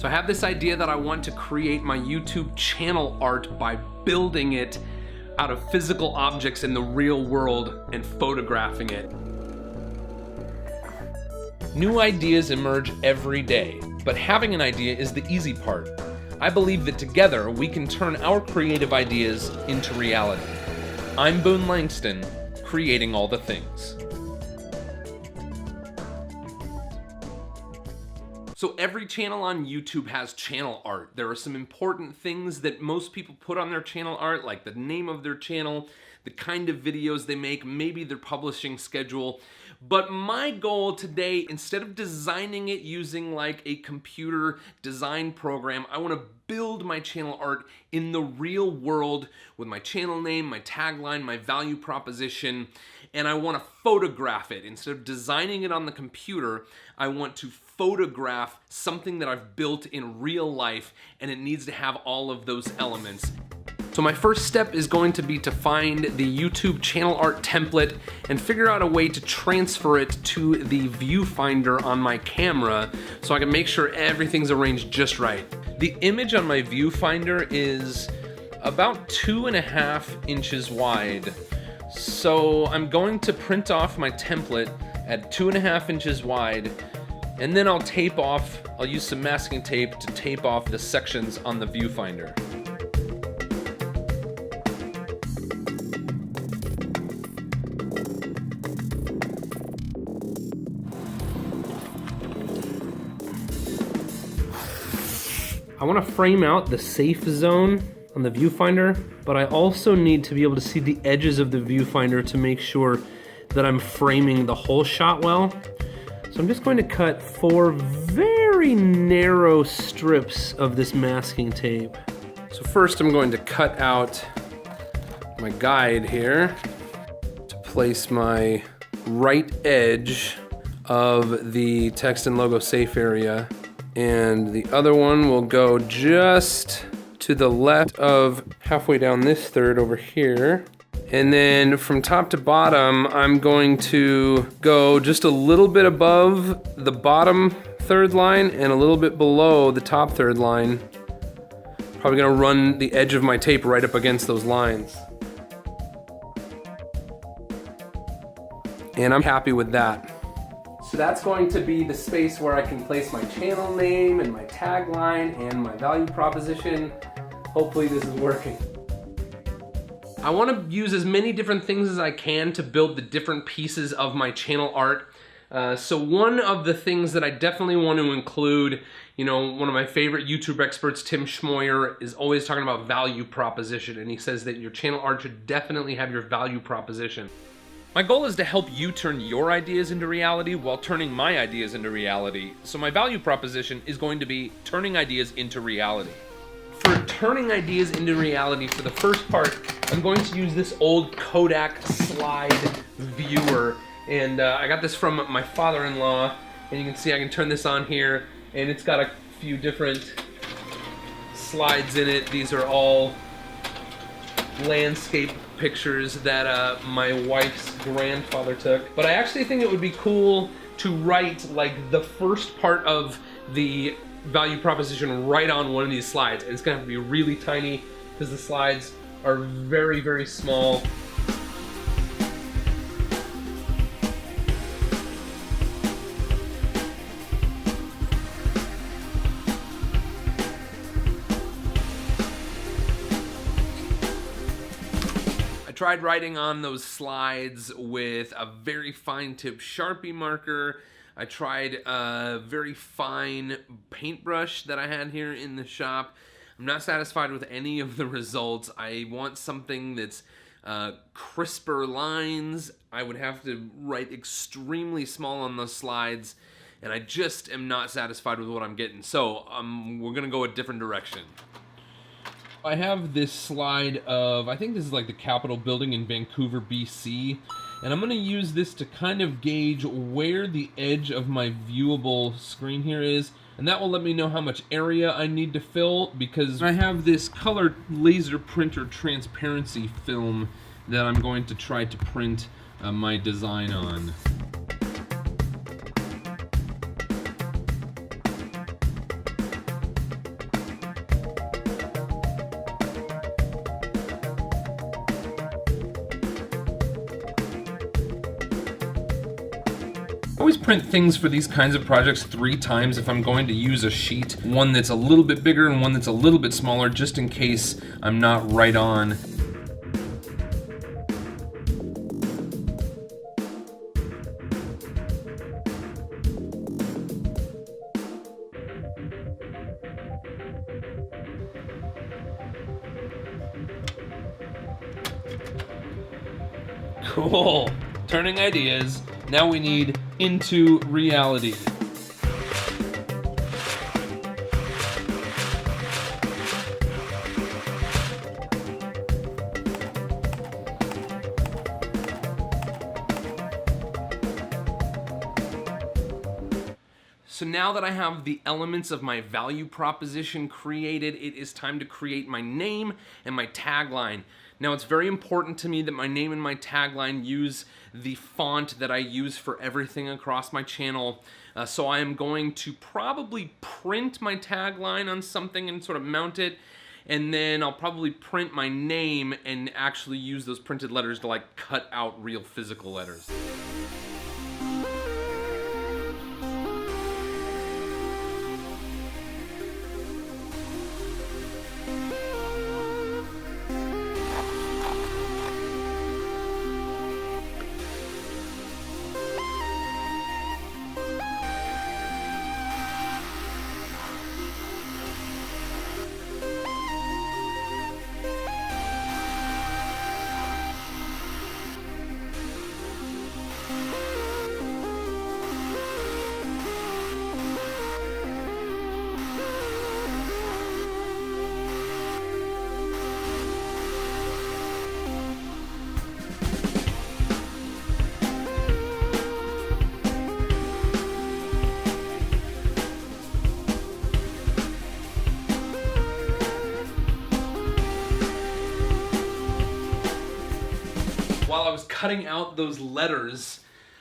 So I have this idea that I want to create my YouTube channel art by building it out of physical objects in the real world and photographing it. New ideas emerge every day, but having an idea is the easy part. I believe that together we can turn our creative ideas into reality. I'm Boone Langston, creating all the things. So every channel on YouTube has channel art. There are some important things that most people put on their channel art, like the name of their channel, the kind of videos they make, maybe their publishing schedule. But my goal today, instead of designing it using like a computer design program, I want to build my channel art in the real world with my channel name, my tagline, my value proposition, and I want to photograph it. Instead of designing it on the computer, I want to photograph something that I've built in real life, and it needs to have all of those elements. So my first step is going to be to find the YouTube channel art template and figure out a way to transfer it to the viewfinder on my camera so I can make sure everything's arranged just right. The image on my viewfinder is about 2.5 inches wide. So I'm going to print off my template at 2.5 inches wide, and then I'll use some masking tape to tape off the sections on the viewfinder. I want to frame out the safe zone on the viewfinder, but I also need to be able to see the edges of the viewfinder to make sure that I'm framing the whole shot well. So I'm just going to cut 4 very narrow strips of this masking tape. So first I'm going to cut out my guide here to place my right edge of the text and logo safe area. And the other one will go just to the left of halfway down this third over here. And then from top to bottom, I'm going to go just a little bit above the bottom third line and a little bit below the top third line. Probably gonna run the edge of my tape right up against those lines. And I'm happy with that. So that's going to be the space where I can place my channel name and my tagline and my value proposition. Hopefully this is working. I want to use as many different things as I can to build the different pieces of my channel art. So one of the things that I definitely want to include, you know, one of my favorite YouTube experts, Tim Schmoyer, is always talking about value proposition, and he says that your channel art should definitely have your value proposition. My goal is to help you turn your ideas into reality while turning my ideas into reality. So my value proposition is going to be turning ideas into reality. For turning ideas into reality, for the first part, I'm going to use this old Kodak slide viewer. And I got this from my father-in-law, and you can see I can turn this on here, and it's got a few different slides in it. These are all landscape pictures that my wife's grandfather took. But I actually think it would be cool to write like the first part of the value proposition right on one of these slides. And it's gonna have to be really tiny because the slides are very, very small. I tried writing on those slides with a very fine tip Sharpie marker. I tried a very fine paintbrush that I had here in the shop. I'm not satisfied with any of the results. I want something that's crisper lines. I would have to write extremely small on those slides, and I just am not satisfied with what I'm getting. So we're gonna go a different direction. I have this slide of, I think this is like the Capitol building in Vancouver, BC, and I'm gonna use this to kind of gauge where the edge of my viewable screen here is, and that will let me know how much area I need to fill, because I have this color laser printer transparency film that I'm going to try to print my design on. always print things for these kinds of projects 3 times if I'm going to use a sheet. One that's a little bit bigger and one that's a little bit smaller, just in case I'm not right on. Cool. Turning ideas. Now we need into reality. So now that I have the elements of my value proposition created, it is time to create my name and my tagline. Now, it's very important to me that my name and my tagline use the font that I use for everything across my channel. So I am going to probably print my tagline on something and sort of mount it. And then I'll probably print my name and actually use those printed letters to like cut out real physical letters. While I was cutting out those letters,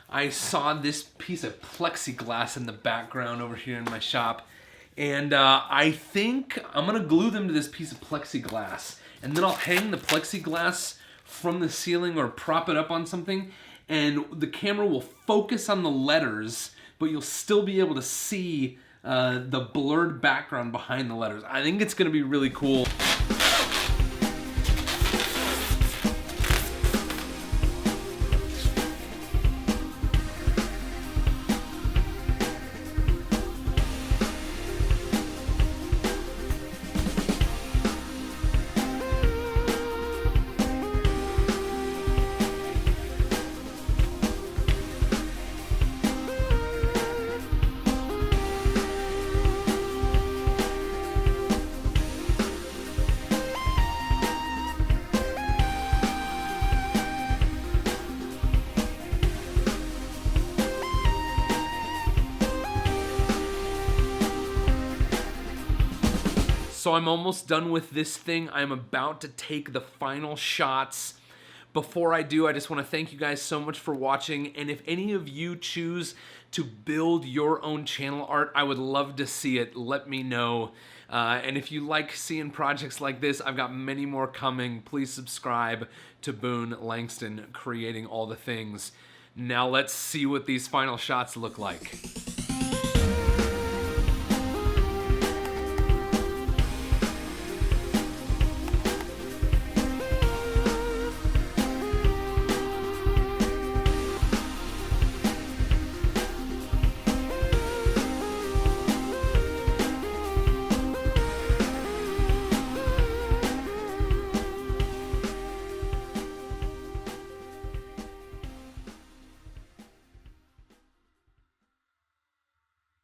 I saw this piece of plexiglass in the background over here in my shop. And I think I'm gonna glue them to this piece of plexiglass. And then I'll hang the plexiglass from the ceiling or prop it up on something. And the camera will focus on the letters, but you'll still be able to see the blurred background behind the letters. I think it's gonna be really cool. So I'm almost done with this thing. I'm about to take the final shots. Before I do, I just want to thank you guys so much for watching. And if any of you choose to build your own channel art, I would love to see it. Let me know. And if you like seeing projects like this, I've got many more coming. Please subscribe to Boone Langston, creating all the things. Now let's see what these final shots look like.